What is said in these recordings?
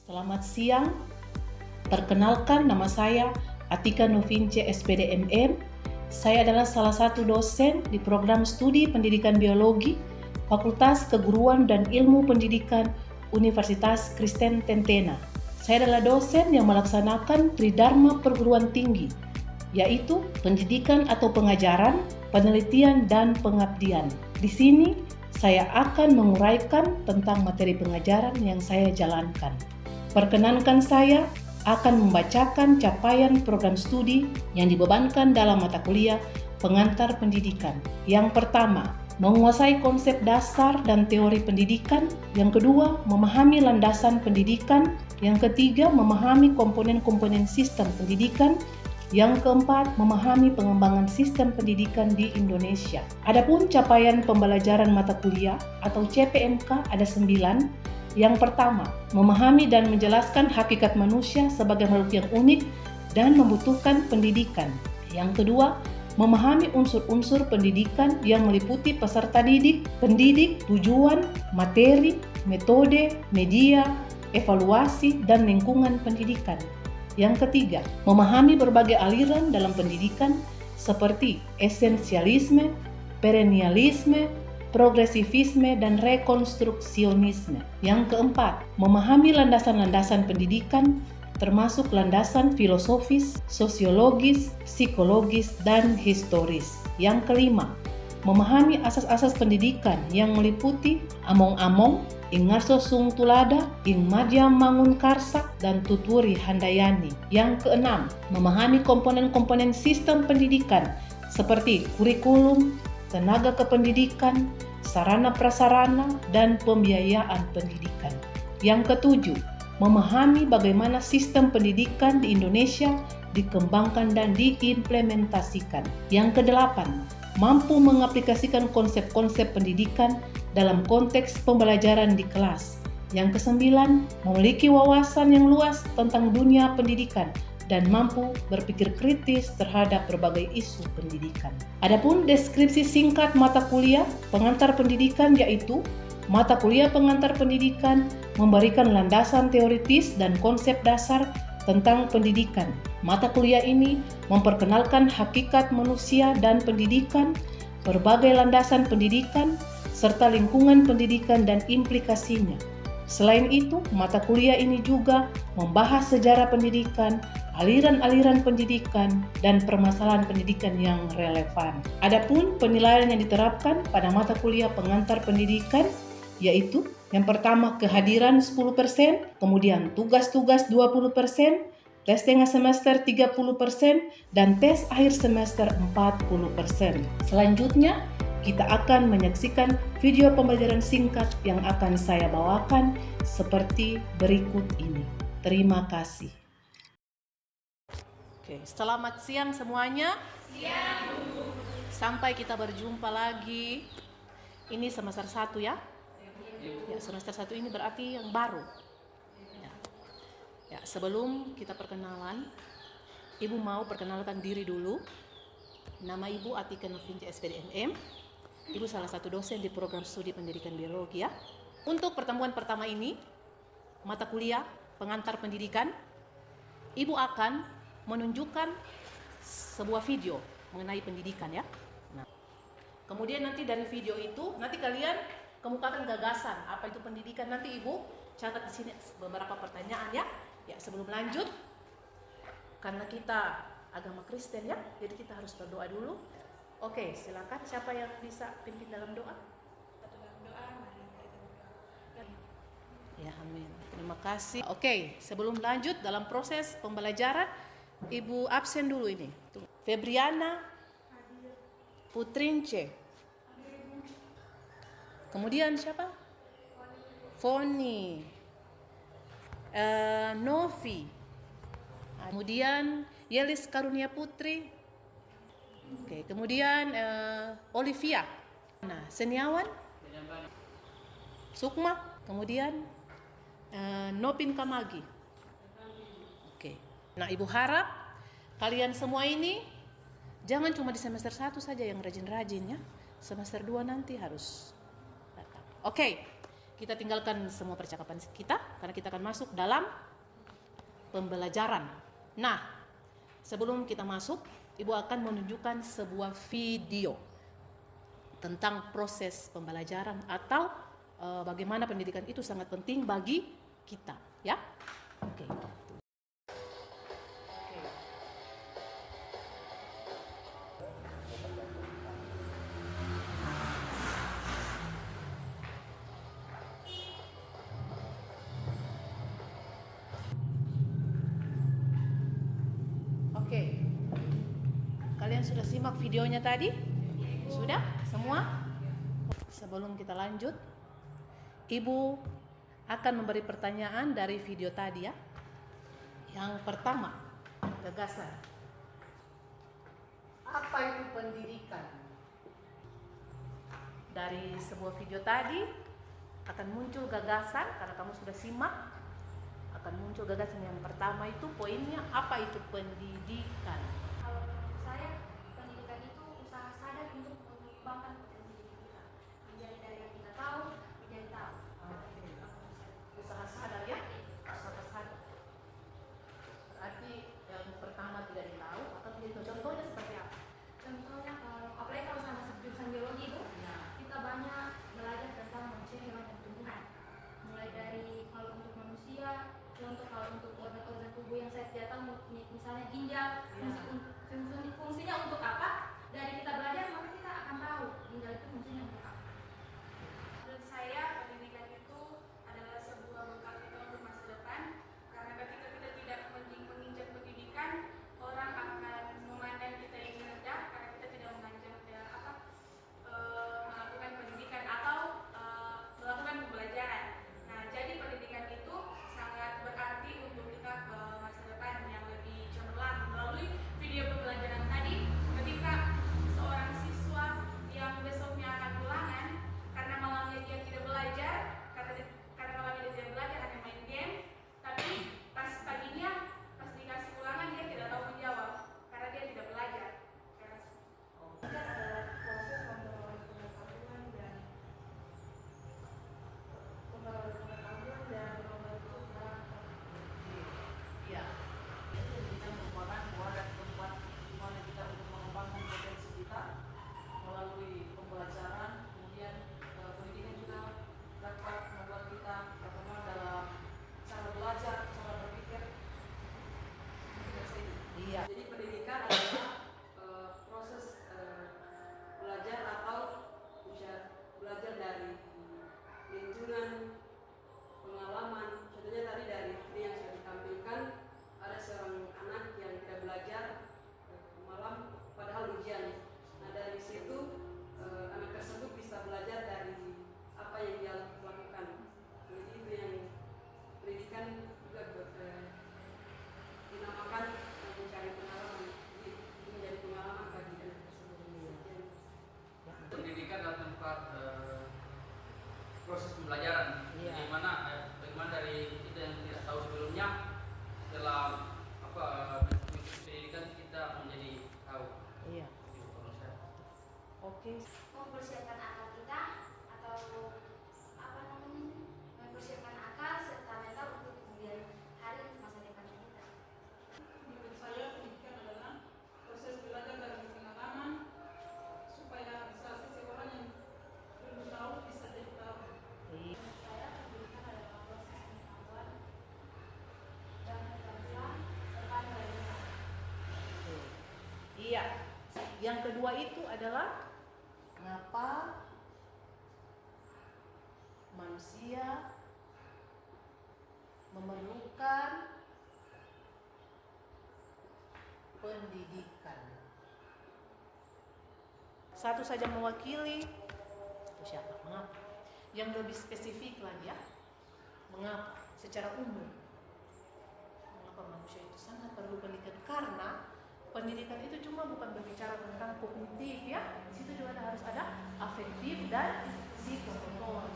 Selamat siang, perkenalkan nama saya Atika Novince SPD MM. Saya adalah salah satu dosen di program studi pendidikan biologi Fakultas Keguruan dan Ilmu Pendidikan Universitas Kristen Tentena. Saya adalah dosen yang melaksanakan Tridharma Perguruan Tinggi, yaitu pendidikan atau pengajaran, penelitian, dan pengabdian. Di sini saya akan menguraikan tentang materi pengajaran yang saya jalankan. Perkenankan saya akan membacakan capaian program studi yang dibebankan dalam mata kuliah pengantar pendidikan. Yang pertama, menguasai konsep dasar dan teori pendidikan. Yang kedua, memahami landasan pendidikan. Yang ketiga, memahami komponen-komponen sistem pendidikan. Yang keempat, memahami pengembangan sistem pendidikan di Indonesia. Adapun capaian pembelajaran mata kuliah atau CPMK ada 9. Yang pertama, memahami dan menjelaskan hakikat manusia sebagai makhluk yang unik dan membutuhkan pendidikan. Yang kedua, memahami unsur-unsur pendidikan yang meliputi peserta didik, pendidik, tujuan, materi, metode, media, evaluasi, dan lingkungan pendidikan. Yang ketiga, memahami berbagai aliran dalam pendidikan seperti esensialisme, perennialisme, progresivisme, dan rekonstruksionisme. Yang keempat, memahami landasan-landasan pendidikan termasuk landasan filosofis, sosiologis, psikologis, dan historis. Yang kelima, memahami asas-asas pendidikan yang meliputi among-among, ing ngarso sung tulada, ing madya mangun karsa, dan tuturi handayani. Yang keenam, memahami komponen-komponen sistem pendidikan seperti kurikulum, tenaga kependidikan, sarana prasarana, dan pembiayaan pendidikan. Yang ketujuh, memahami bagaimana sistem pendidikan di Indonesia dikembangkan dan diimplementasikan. Yang kedelapan, mampu mengaplikasikan konsep-konsep pendidikan dalam konteks pembelajaran di kelas. Yang kesembilan, memiliki wawasan yang luas tentang dunia pendidikan dan mampu berpikir kritis terhadap berbagai isu pendidikan. Adapun deskripsi singkat mata kuliah pengantar pendidikan yaitu mata kuliah pengantar pendidikan memberikan landasan teoritis dan konsep dasar tentang pendidikan. Mata kuliah ini memperkenalkan hakikat manusia dan pendidikan, berbagai landasan pendidikan, serta lingkungan pendidikan dan implikasinya. Selain itu, mata kuliah ini juga membahas sejarah pendidikan, aliran-aliran pendidikan, dan permasalahan pendidikan yang relevan. Adapun penilaian yang diterapkan pada mata kuliah pengantar pendidikan yaitu yang pertama kehadiran 10%, kemudian tugas-tugas 20%, tes tengah semester 30%, dan tes akhir semester 40%. Selanjutnya, kita akan menyaksikan video pembelajaran singkat yang akan saya bawakan seperti berikut ini. Terima kasih. Oke, selamat siang semuanya. Siang. Sampai kita berjumpa lagi. Ini semester 1 ya. Ya, semester 1 ini berarti yang baru. Ya, sebelum kita perkenalan, Ibu mau perkenalkan diri dulu. Nama Ibu Atika Novince SPD MM. Ibu salah satu dosen di program studi pendidikan biologi ya. Untuk pertemuan pertama ini, mata kuliah pengantar pendidikan, Ibu akan menunjukkan sebuah video mengenai pendidikan ya. Nah, kemudian nanti dari video itu nanti kalian kemukakan gagasan apa itu pendidikan. Nanti Ibu catat di sini beberapa pertanyaan ya. Ya, sebelum lanjut, karena kita agama Kristen ya, jadi kita harus berdoa dulu. Oke, silakan siapa yang bisa pimpin dalam doa? Ya, amin. Terima kasih. Oke, sebelum lanjut dalam proses pembelajaran, Ibu absen dulu ini. Febriana Putrince. Kemudian siapa? Foni. Novi. Kemudian Yelis Karunia Putri. Oke, kemudian Olivia. Nah, Seniawan. Sukma. Kemudian Nopin Kamagi. Oke. Nah, Ibu harap kalian semua ini jangan cuma di semester 1 saja yang rajin-rajin ya. Semester 2 nanti harus datang. Oke. kita tinggalkan semua percakapan kita karena kita akan masuk dalam pembelajaran. Nah, sebelum kita masuk, Ibu akan menunjukkan sebuah video tentang proses pembelajaran atau bagaimana pendidikan itu sangat penting bagi kita, ya. Oke. Oke. Kalian sudah simak videonya tadi? Sudah? Semua? Sebelum kita lanjut, Ibu akan memberi pertanyaan dari video tadi ya. Yang pertama, gagasan. Apa itu pendidikan? Dari sebuah video tadi akan muncul gagasan, karena kamu sudah simak. Akan muncul gagasan yang pertama itu poinnya, apa itu pendidikan? Kalau menurut saya, pendidikan itu usaha sadar untuk mengembangkan potensi diri kita. Menjadi dari yang kita tahu, menjadi tahu. Usaha sadar ya? Usaha sadar. Berarti yang pertama tidak ditahu, atau tidak ditahu. Contohnya seperti apa? Contohnya, apalagi kalau sama jurusan biologi itu, kita banyak belajar tentang manusia, hewan, dan tumbuhan. Mulai dari kalau untuk manusia, contoh kalau untuk organ-organ tubuh yang saya tidak tahu, misalnya ginjal, fungsinya untuk apa? Dari kita belajar maka kita akan tahu ginjal itu fungsinya untuk apa. Menurut saya, pendidikan itu adalah sebuah bekal kita untuk masa depan. Karena ketika kita tidak menginjak pendidikan, orang akan memandang kita ini rendah karena kita tidak mengajar melakukan pendidikan atau melakukan pembelajaran. Nah, jadi pendidikan itu sangat berarti untuk kita ke masa depan yang lebih cemerlang. Melalui video pembelajaran tadi, ketika seorang siswa yang besoknya akan ulangan, karena malamnya dia tidak belajar, karena malamnya dia tidak belajar, hanya main game, tapi pas paginya, pas dikasih ulangan dia tidak tahu menjawab, karena dia tidak belajar. Pendidikan adalah proses memperoleh pengetahuan dan membentuk karakter. Iya, itu pendidikan merupakan wadah tempat di mana kita untuk mengembangkan potensi kita melalui pembelajaran. Kemudian pendidikan juga dapat membuat kita berkembang dalam cara belajar, cara berpikir. Iya. Jadi pendidikan adalah proses belajar atau belajar dari lingkungan, pengalaman. Contohnya tadi dari video yang sudah ditampilkan, ada seorang anak yang tidak belajar malam padahal ujian. Nah, dari situ anak tersebut bisa belajar dari apa yang dia lakukan. Jadi itu yang pendidikan juga dinamakan mencari pengalaman. Jadi itu menjadi pengalaman bagi anak tersebut. Pendidikan adalah tempat proses pembelajaran, bagaimana dari kita yang tidak tahu sebelumnya dalam pendidikan kita menjadi tahu. Iya. Oke. Mempersiapkan akal kita atau mempersiapkan akal serta mental untuk kemudian hari masa depan kita. Menurut saya, pendidikan adalah proses belajar dari pengalaman supaya bisa seseorang yang belum tahu bisa jadi tahu. Menurut saya, pendidikan adalah proses pengetahuan dan pengetahuan serta pelajaran. Iya. Yang kedua itu adalah mengapa manusia memerlukan pendidikan. Satu saja mewakili, siapa? Mengapa? Yang lebih spesifik lagi ya, mengapa? Secara umum, mengapa manusia itu sangat perlu pendidikan? Karena pendidikan itu cuma bukan berbicara tentang kognitif ya, di situ juga harus ada afektif dan psikomotor.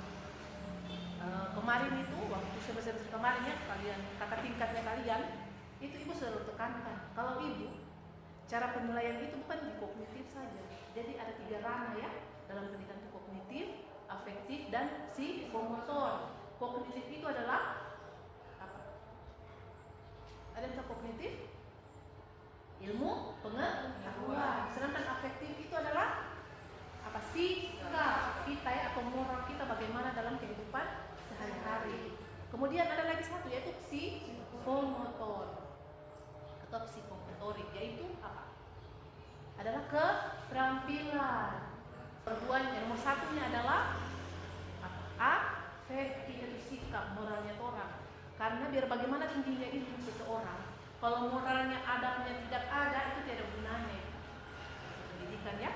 Kemarin itu waktu semester kemarin ya, kalian kakak tingkatnya kalian itu ibu selalu tekankan kalau ibu cara penilaian itu bukan di kognitif saja. Jadi ada 3 ranah ya dalam pendidikan itu: kognitif, afektif, dan psikomotor. Kognitif itu adalah apa? Ada yang tahu kognitif? Ilmu pengetahuan. Sedangkan afektif itu adalah apa? Sikap kita ya, atau moral kita bagaimana dalam kehidupan sehari-hari. Kemudian ada lagi satu, yaitu psikomotor atau psikomotorik, yaitu apa? Adalah keterampilan. Perempuan yang nomor satunya adalah apa? Afektif, itu sikap moralnya orang. Karena biar bagaimana tingginya ilmu seseorang, kalau moralnya, adabnya tidak ada, itu tidak gunanya. Pendidikan ya.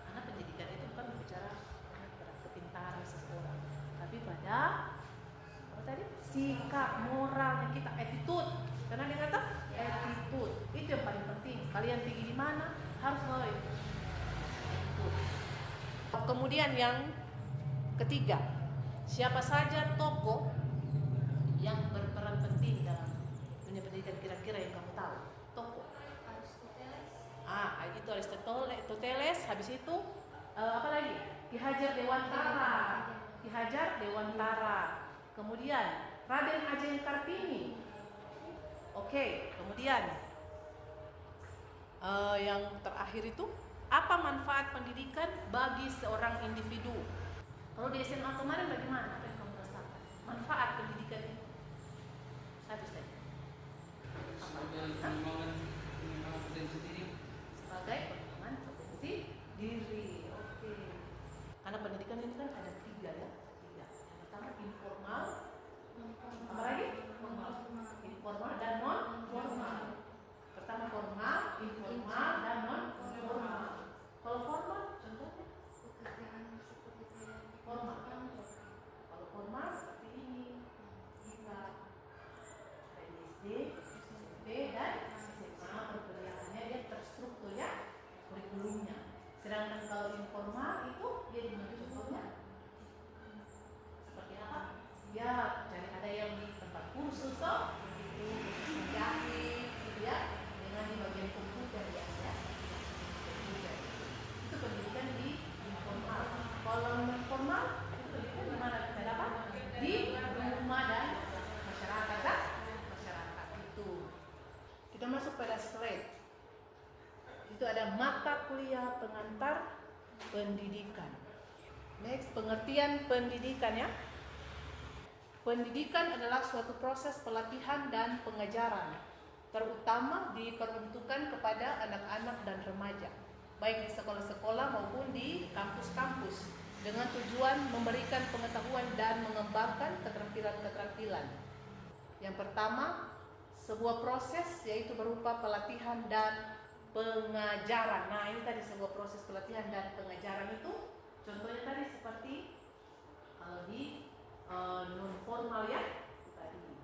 Karena pendidikan itu bukan berbicara pada kepintaran seseorang, tapi pada apa tadi? Sikap moralnya kita, attitude. Karena dia kata attitude itu yang paling penting. Kalian tinggi di mana harus bawa itu. Kemudian yang ketiga, siapa saja tokoh yang berperan penting dalam dunia pendidikan kira-kira yang kamu tahu? Tokoh. Aristoteles. Itu Aristoteles. Habis itu apa lagi? Ki Hajar Dewantara. Ki Hajar Dewantara. Kemudian Raden Ajeng Kartini. Oke, kemudian yang terakhir itu, apa manfaat pendidikan bagi seorang individu? Kalau di SMA kemarin bagaimana? Apa yang kamu rasakan? Manfaat pendidikan itu? Satu saja. Sebagai pengembangan potensi diri. Sebagai pengembangan potensi diri. Oke. Karena pendidikan ini kan ada tiga ya. Tiga. Yang pertama informal. Apa lagi? Informal dan non formal. Pertama formal, informal dan non formal. Kalau formal contohnya Pekerjaan seperti formal. Kalau formal seperti ini, kita SD, SMP dan SMA, perkuliahannya dia terstruktur ya, kurikulumnya. Sedangkan kalau informal itu dia contohnya seperti apa? Ya, cari ada yang di tempat kursus toh, itu menjahit, gitu ya, dengan di bagian komputer biasa. Itu pendidikan di informal. Kalau non formal itu pendidikan di mana kita dapat? Di rumah dan masyarakat kan? Masyarakat itu. Kita masuk pada slide. Itu ada mata kuliah pengantar pendidikan. Next, pengertian pendidikan ya. Pendidikan adalah suatu proses pelatihan dan pengajaran, terutama diperuntukkan kepada anak-anak dan remaja, baik di sekolah-sekolah maupun di kampus-kampus, dengan tujuan memberikan pengetahuan dan mengembangkan keterampilan-keterampilan. Yang pertama, sebuah proses yaitu berupa pelatihan dan pengajaran. Nah, ini tadi sebuah proses pelatihan dan pengajaran itu, contohnya tadi seperti kalau di non formal ya, tadi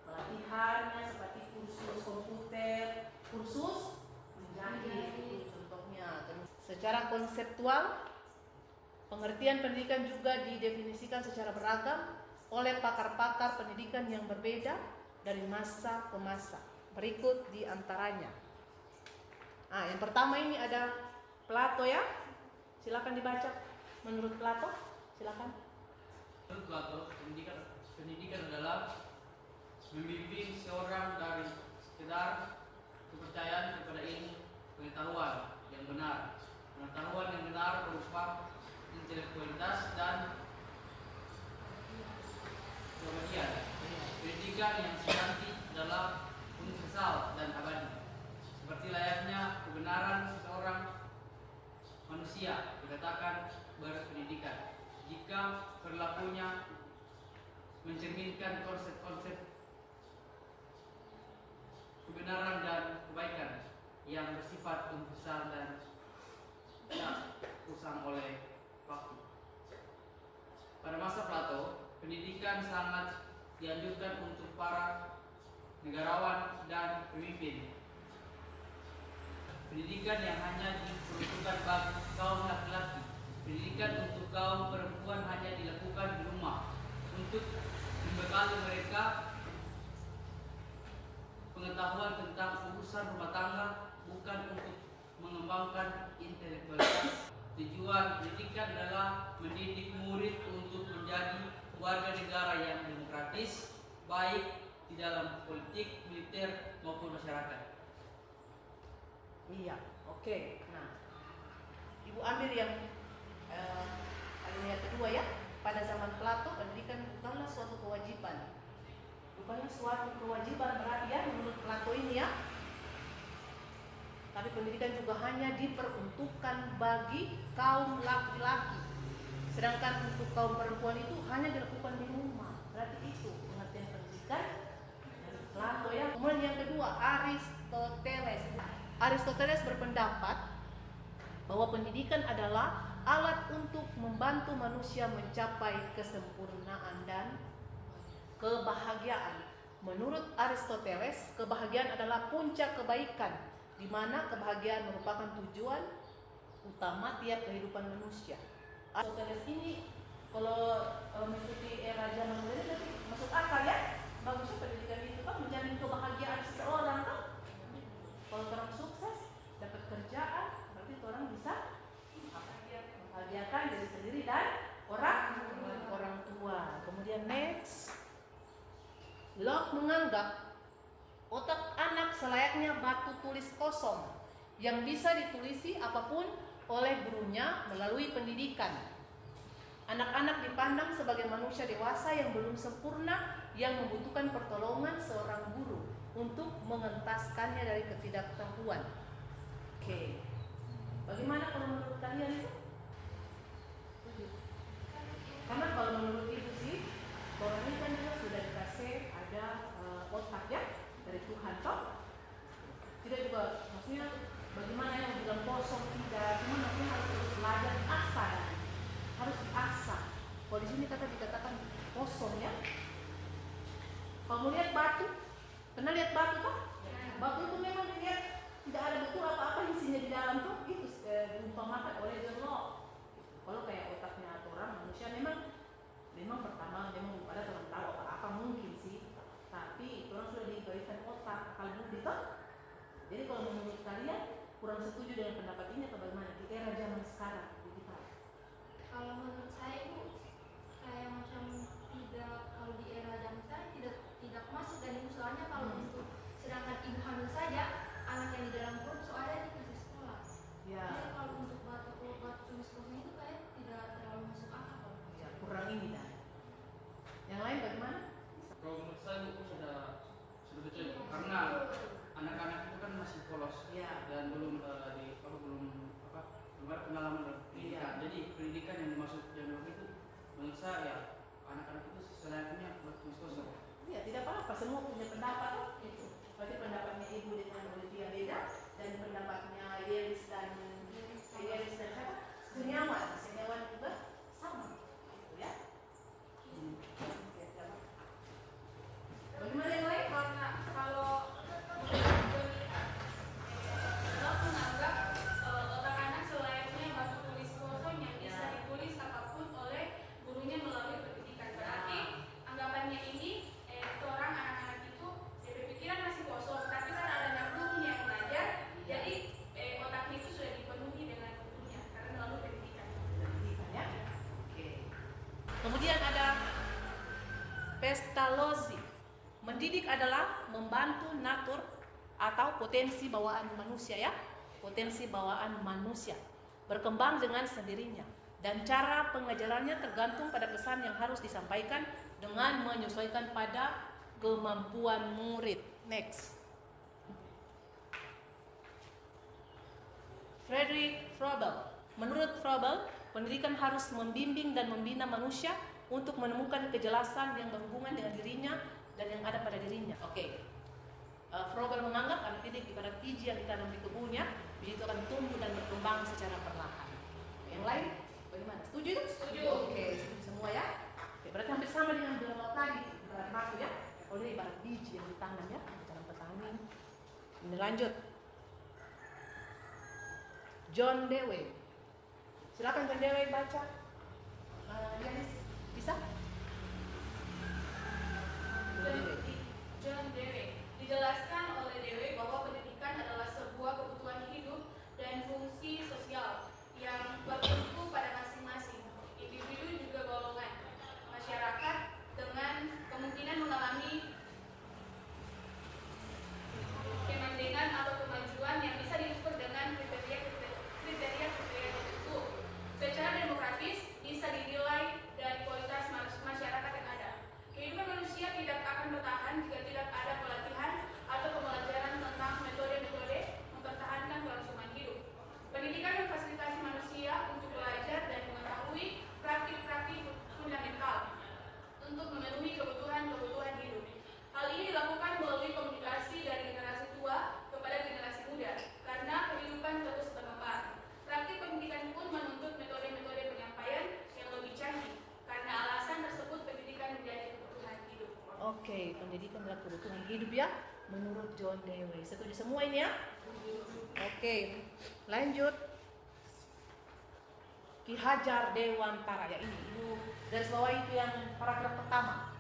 pelatihannya seperti kursus komputer, kursus menjahit itu contohnya. Secara konseptual, pengertian pendidikan juga didefinisikan secara beragam oleh pakar-pakar pendidikan yang berbeda dari masa ke masa. Berikut di antaranya. Yang pertama ini ada Plato ya. Silakan dibaca. Menurut Plato, silakan. Menurut Plato, pendidikan adalah membimbing seorang dari sekedar kepercayaan kepada ilmu pengetahuan yang benar. Pengetahuan yang benar berupa intelektualitas dan kemudian pendidikan yang sejati adalah universal dan abadi, seperti layaknya kebenaran seseorang manusia dikatakan berpendidikan jika perilakunya mencerminkan konsep-konsep kebenaran dan kebaikan yang bersifat universal dan tidak usang oleh waktu. Pada masa Plato, pendidikan sangat dianjurkan untuk para negarawan dan pemimpin. Pendidikan yang hanya diperuntukkan bagi kaum laki-laki. Pendidikan untuk kaum perempuan hanya dilakukan di rumah untuk membekali mereka pengetahuan tentang urusan rumah tangga, bukan untuk mengembangkan intelektualitas Tujuan pendidikan adalah mendidik murid untuk menjadi warga negara yang demokratis, baik di dalam politik, militer maupun masyarakat. Iya, oke. Nah, Ibu ambil yang alinea kedua ya. Pada zaman Plato, pendidikan bukanlah suatu kewajiban. Bukanlah suatu kewajiban berarti ya menurut Plato ini ya. Tapi pendidikan juga hanya diperuntukkan bagi kaum laki-laki. Sedangkan untuk kaum perempuan itu hanya dilakukan di rumah. Berarti itu pengertian pendidikan dari Plato ya. Kemudian yang kedua, Aristoteles. Aristoteles berpendapat bahwa pendidikan adalah alat untuk membantu manusia mencapai kesempurnaan dan kebahagiaan. Menurut Aristoteles, kebahagiaan adalah puncak kebaikan, di mana kebahagiaan merupakan tujuan utama tiap kehidupan manusia. Aristoteles ini kalau mengikuti era zaman modern nanti masuk akal ya. Bagusnya pendidikan itu kan menjamin kebahagiaan seseorang kan. Kalau orang sukses dapat kerjaan, berarti orang bisa membahagiakan diri sendiri dan orang tua. Kemudian next, Locke menganggap otak anak selayaknya batu tulis kosong yang bisa ditulisi apapun oleh gurunya melalui pendidikan. Anak-anak dipandang sebagai manusia dewasa yang belum sempurna, yang membutuhkan pertolongan seorang guru untuk mengentaskannya dari ketidaktahuan. Oke. Bagaimana kalau menurut kalian itu? Karena kalau menurut ibu sih, orang ini kan juga sudah dikasih ada otak ya dari Tuhan toh. Tidak juga maksudnya bagaimana yang bilang kosong tidak, cuma maksudnya harus terus belajar asah, harus diasah. Kalau di sini dikatakan kosong ya. Kalau lihat batu, pernah lihat batu kan? Batu itu memang dilihat tidak ada betul apa-apa isinya di dalam tuh, itu diumpamakan oleh John Locke. Kalau kayak otaknya orang manusia memang pertama memang ada orang tahu apa mungkin sih, tapi itu orang sudah diberikan otak akal budi toh. Jadi kalau menurut kalian kurang setuju dengan pendapat ini atau bagaimana di era zaman sekarang kita? Kalau menurut saya itu kayak macam tidak, kalau di era zaman sekarang tidak masuk, dan itu soalnya kalau untuk sedangkan ibu hamil saja anak yang di dalam perut soalnya dia masih sekolah. Ya. Jadi kalau untuk batu tulis kosong itu kayak tidak terlalu masuk akal. Ya, kurang ini dah. Yang lain bagaimana? Kalau menurut saya itu sudah betul, karena anak-anak itu kan masih polos Ya. dan belum belum ada pengalaman dalam pendidikan. Jadi pendidikan yang dimaksud John itu menurut saya ya anak-anak itu selayaknya buat tulis kosong. Ya, tidak apa-apa, semua punya pendapat loh. Itu. Berarti pendapatnya ibu dengan Olivia beda, dan pendapatnya Yelis dan siapa? Seniawan juga sama. Gitu ya. Bagaimana yang lain? Karena kalau Locke menganggap otak anak selayaknya batu tulis kosong yang bisa ditulis apapun oleh gurunya melalui pendidikan. Berarti anggapannya ini orang anak-anak itu berpikiran masih kosong, tapi kan adanya gurunya yang mengajar, jadi otaknya itu sudah dipenuhi dengan gurunya karena melalui pendidikan. Pendidikan ya. Oke. Kemudian ada Pestalozzi. Mendidik adalah membantu natur atau potensi bawaan manusia ya. Potensi bawaan manusia berkembang dengan sendirinya, dan cara pengajarannya tergantung pada pesan yang harus disampaikan dengan menyesuaikan pada kemampuan murid. Next. Friedrich Froebel. Menurut Froebel, pendidikan harus membimbing dan membina manusia untuk menemukan kejelasan yang berhubungan dengan dirinya dan yang ada pada dirinya. Oke. Froebel menganggap anak didik ibarat biji yang ditanam di kebunnya, biji itu akan tumbuh dan berkembang secara perlahan. Yang lain, bagaimana? Setuju itu? Setuju. Oke, setuju semua ya. Oke, berarti hampir sama dengan bilang tadi, ibarat batu ya. Kalau dia ibarat biji yang ditanam ya, cara petani. Ini lanjut. John Dewey. Silakan John Dewey baca. Bisa? John Dewey. Dijelaskan oleh Dewey bahwa pendidikan adalah sebuah kebutuhan hidup dan fungsi sosial yang Oke, pendidikan adalah kebutuhan hidup ya, menurut John Dewey. Setuju semua ini ya? Oke, lanjut. Ki Hajar Dewantara ya ini garis bawah itu yang paragraf pertama.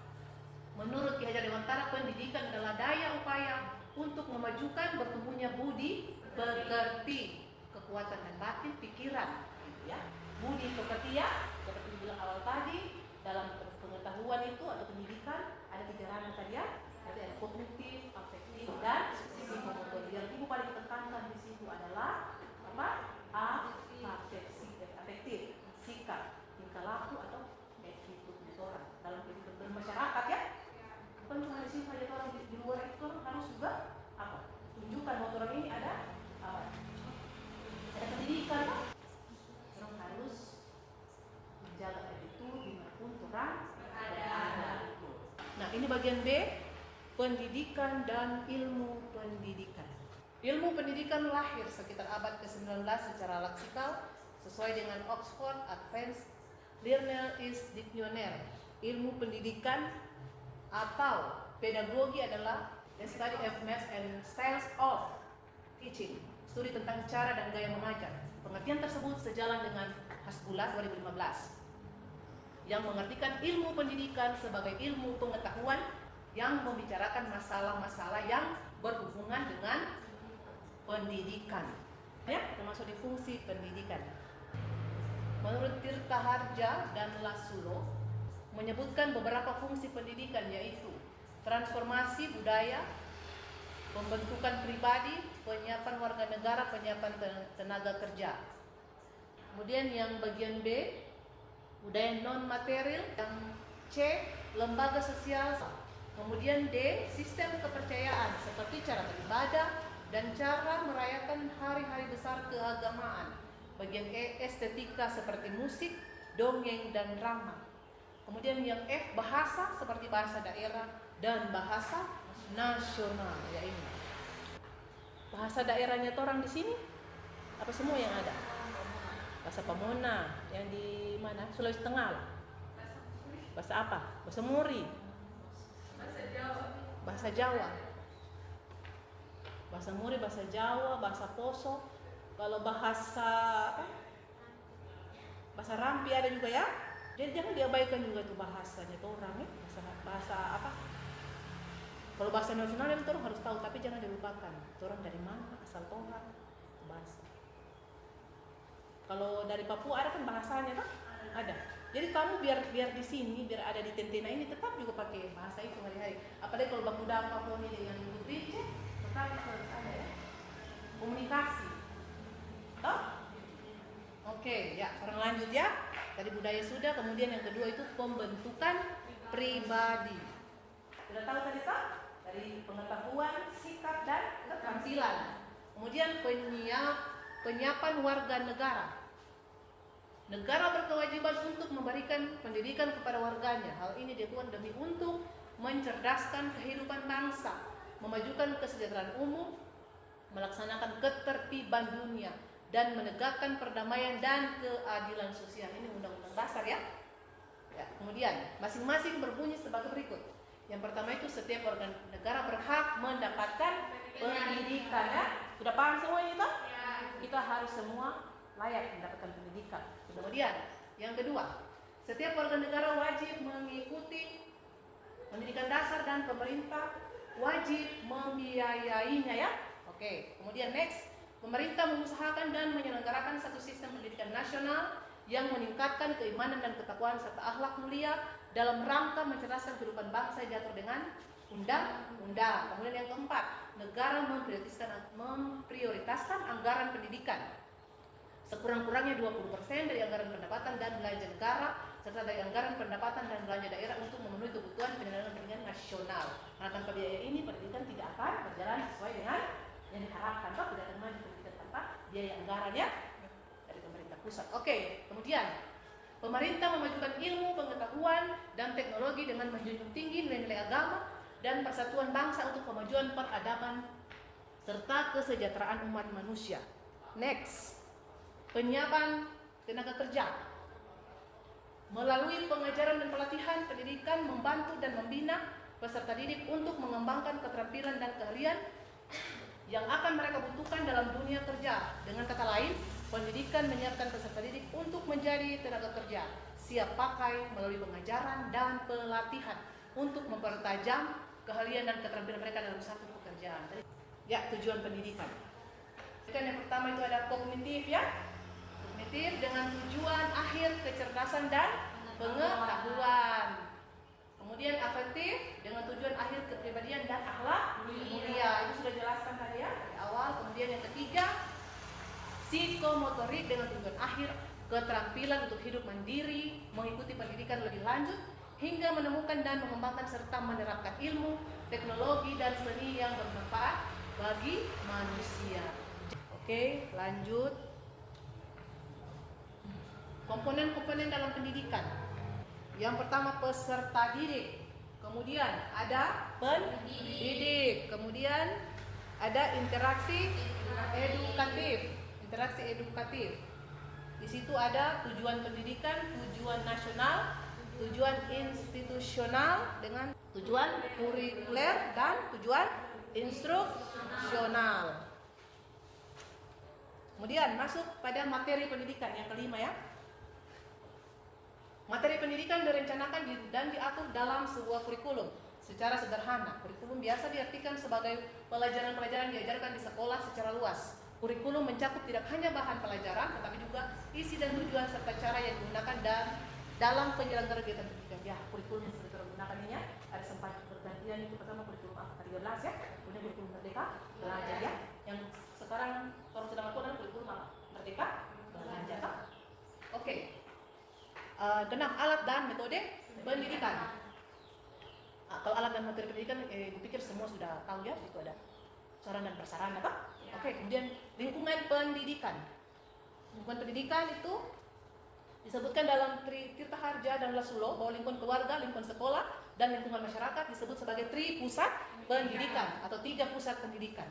Menurut Ki Hajar Dewantara, pendidikan adalah daya upaya untuk memajukan bertumbuhnya budi pekerti, kekuatan dan batin pikiran, gitu ya. Budi pekerti ya, seperti dibilang awal tadi, dalam pengetahuan itu atau pendidikan ada 3 ranah tadi ya. Ada kognitif, afektif dan psikomotor. Yang ibu paling tekankan di situ adalah apa? Afektif, sikap, tingkah laku atau attitude orang dalam kehidupan bermasyarakat ya. Bukan cuma di sini saja orang di luar itu orang harus juga apa? Tunjukkan bahwa orang ini ada pendidikan kan? Orang harus menjaga attitude dimanapun orang berada. Nah ini bagian B, pendidikan dan ilmu pendidikan. Ilmu pendidikan lahir sekitar abad ke-19 secara leksikal sesuai dengan Oxford Advanced Learner's Dictionary. Ilmu pendidikan atau pedagogi adalah the study of methods and styles of teaching, studi tentang cara dan gaya mengajar. Pengertian tersebut sejalan dengan Hasbullah 2015 yang mengartikan ilmu pendidikan sebagai ilmu pengetahuan yang membicarakan masalah-masalah yang berhubungan dengan pendidikan ya, termasuk di fungsi pendidikan. Menurut Tirta Harja dan Lasulo menyebutkan beberapa fungsi pendidikan, yaitu transformasi budaya, pembentukan pribadi, penyiapan warga negara, penyiapan tenaga kerja. Kemudian yang bagian B, budaya non material. Yang C, lembaga sosial. Kemudian D, sistem kepercayaan seperti cara beribadah dan cara merayakan hari-hari besar keagamaan. Bagian E, estetika seperti musik, dongeng dan drama. Kemudian yang F, bahasa seperti bahasa daerah dan bahasa nasional ya ini. Bahasa daerahnya orang di sini apa semua yang ada? Bahasa Pamona yang di mana? Sulawesi Tengah. Bahasa apa? Bahasa Muri. Bahasa Jawa. Bahasa Muri, bahasa Jawa, bahasa Poso. Kalau bahasa apa? Bahasa Rampi ada juga ya. Jadi jangan diabaikan juga itu bahasanya itu orang ya. Bahasa apa? Kalau bahasa nasional itu orang harus tahu, tapi jangan dilupakan. Itu orang dari mana, asal orang, bahasa. Kalau dari Papua ada kan bahasanya kan? Ada. Jadi kamu biar di sini, biar ada di Tentena ini tetap juga pakai bahasa itu hari-hari. Apalagi kalau baku Papua ini dengan Putri, tetap harus ada ya. Komunikasi. Toh? Oke, ya, orang lanjut ya. Tadi budaya sudah, kemudian yang kedua itu pembentukan pribadi. Sudah tahu tadi toh? Dari pengetahuan, sikap dan keterampilan. Kemudian penyiapan warga negara. Negara berkewajiban untuk memberikan pendidikan kepada warganya. Hal ini dilakukan demi untuk mencerdaskan kehidupan bangsa, memajukan kesejahteraan umum, melaksanakan ketertiban dunia, dan menegakkan perdamaian dan keadilan sosial. Ini undang-undang dasar ya. Kemudian masing-masing berbunyi sebagai berikut. Yang pertama itu setiap warga negara berhak mendapatkan pendidikan ya. Sudah paham semua ini toh? Ya. Kita harus semua layak mendapatkan pendidikan. Kemudian yang kedua, setiap warga negara wajib mengikuti pendidikan dasar dan pemerintah wajib membiayainya ya. Oke, kemudian next, pemerintah mengusahakan dan menyelenggarakan satu sistem pendidikan nasional yang meningkatkan keimanan dan ketakwaan serta akhlak mulia dalam rangka mencerdaskan kehidupan bangsa yang diatur dengan undang-undang. Kemudian yang keempat, negara memprioritaskan anggaran pendidikan sekurang-kurangnya 20% dari anggaran pendapatan dan belanja negara serta dari anggaran pendapatan dan belanja daerah untuk memenuhi kebutuhan penyelenggaraan pendidikan nasional. Karena tanpa biaya ini pendidikan tidak akan berjalan sesuai dengan yang diharapkan. Tidak akan maju pendidikan tanpa biaya anggaran ya dari pemerintah pusat. Oke, kemudian pemerintah memajukan ilmu, pengetahuan, dan teknologi dengan menjunjung tinggi nilai-nilai agama dan persatuan bangsa untuk kemajuan peradaban serta kesejahteraan umat manusia. Next, penyiapan tenaga kerja. Melalui pengajaran dan pelatihan, pendidikan membantu dan membina peserta didik untuk mengembangkan keterampilan dan keahlian yang akan mereka butuhkan dalam dunia kerja. Dengan kata lain, pendidikan menyiapkan peserta didik untuk menjadi tenaga kerja siap pakai melalui pengajaran dan pelatihan untuk mempertajam keahlian dan keterampilan mereka dalam satu pekerjaan. Ya, tujuan pendidikan. Yang pertama itu ada kognitif ya. Kognitif dengan tujuan akhir kecerdasan dan pengetahuan. Kemudian afektif dengan tujuan akhir kepribadian dan akhlak mulia. Itu sudah jelaskan tadi ya di awal. Kemudian yang ketiga, psikomotorik dengan tujuan akhir keterampilan untuk hidup mandiri, mengikuti pendidikan lebih lanjut, hingga menemukan dan mengembangkan serta menerapkan ilmu, teknologi, dan seni yang bermanfaat bagi manusia. Oke, lanjut. Komponen-komponen dalam pendidikan. Yang pertama peserta didik, kemudian ada pendidik, kemudian ada interaksi edukatif. Di situ ada tujuan pendidikan, tujuan nasional, tujuan institusional dengan tujuan kurikuler dan tujuan instruksional. Kemudian masuk pada materi pendidikan yang kelima ya. Materi pendidikan direncanakan dan diatur dalam sebuah kurikulum secara sederhana. Kurikulum biasa diartikan sebagai pelajaran-pelajaran diajarkan di sekolah secara luas. Kurikulum mencakup tidak hanya bahan pelajaran, tetapi juga isi dan tujuan serta cara yang digunakan dalam penyelenggaraan kegiatan pendidikan. Ya, kurikulum yang sering digunakan ini ya, ada sempat pergantian. Itu pertama kurikulum Akta 13 ya, kemudian kurikulum Merdeka Belajar ya. Yang sekarang orang sedang lakukan adalah kurikulum Merdeka Belajar. Oke. Genap alat dan metode pendidikan. Kalau alat dan materi pendidikan, dipikir semua sudah tahu ya. Itu ada sarana dan prasarana, Pak. Oke, kemudian lingkungan pendidikan. Lingkungan pendidikan itu disebutkan dalam Tirta Harja dan Lasulo bahwa lingkungan keluarga, lingkungan sekolah, dan lingkungan masyarakat disebut sebagai pusat pendidikan atau 3 pusat pendidikan.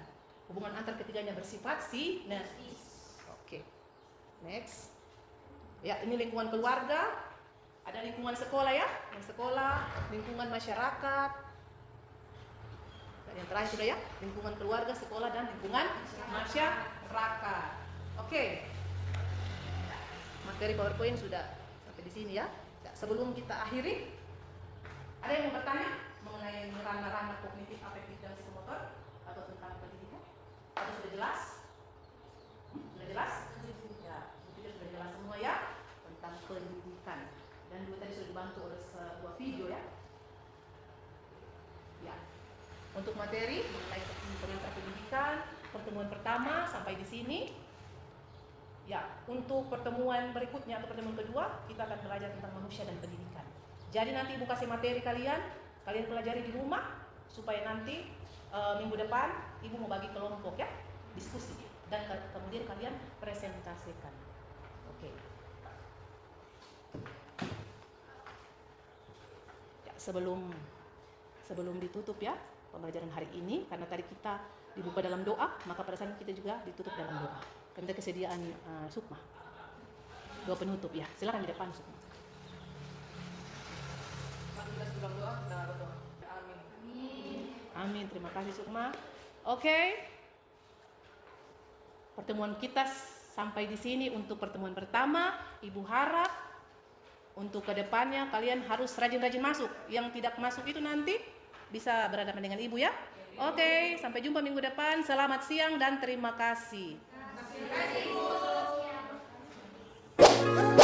Hubungan antar ketiganya bersifat sinergis. Oke, next. Ya, ini lingkungan keluarga, ada lingkungan sekolah ya, lingkungan masyarakat. Dan yang terakhir sudah ya, lingkungan keluarga, sekolah, dan lingkungan masyarakat. Oke. Materi PowerPoint sudah sampai di sini ya. Sebelum kita akhiri, ada yang mau bertanya mengenai ranah-ranah kognitif, afektif, dan psikomotor atau tentang pendidikan? Atau sudah jelas? Sudah jelas? Ya, sudah jelas semua ya tentang pendidikan. Dan dulu tadi sudah dibantu oleh sebuah video ya. Ya. Untuk materi mengenai perintah pendidikan, pertemuan pertama sampai di sini. Ya, untuk pertemuan berikutnya atau pertemuan kedua, kita akan belajar tentang manusia dan pendidikan. Jadi nanti Ibu kasih materi kalian pelajari di rumah supaya nanti minggu depan Ibu mau bagi kelompok ya, diskusi dan kemudian kalian presentasikan. Oke. Ya, sebelum ditutup ya pembelajaran hari ini, karena tadi kita dibuka dalam doa, maka pada saat kita juga ditutup dalam doa. Kami minta kesediaan Sukma. Doa penutup ya. Silakan di depan Sukma. Amin. Terima kasih Sukma. Oke. Pertemuan kita sampai di sini untuk pertemuan pertama. Ibu harap untuk kedepannya kalian harus rajin-rajin masuk. Yang tidak masuk itu nanti bisa berhadapan dengan Ibu ya. Oke, sampai jumpa minggu depan. Selamat siang dan terima kasih. Terima kasih, Bu.